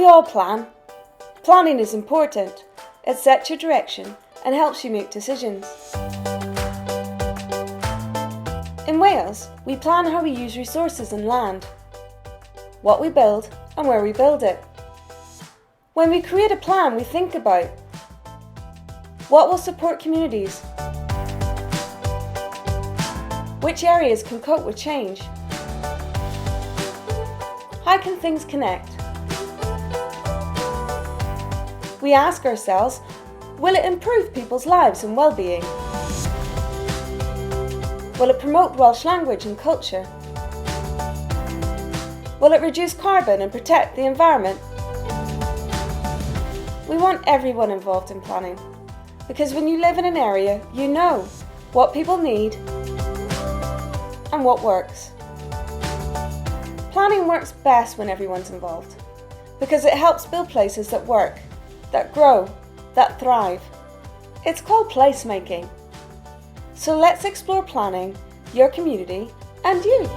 We all plan. Planning is important. It sets your direction and helps you make decisions. In Wales, we plan how we use resources and land, what we build and where we build it. When we create a plan, we think about what will support communities, which areas can cope with change, how can things connect. We ask ourselves, will it improve people's lives and well-being? Will it promote Welsh language and culture? Will it reduce carbon and protect the environment? We want everyone involved in planning, because when you live in an area, you know what people need and what works. Planning works best when everyone's involved, because it helps build places that work, that grow, that thrive. It's called placemaking. So let's explore planning, your community, and you.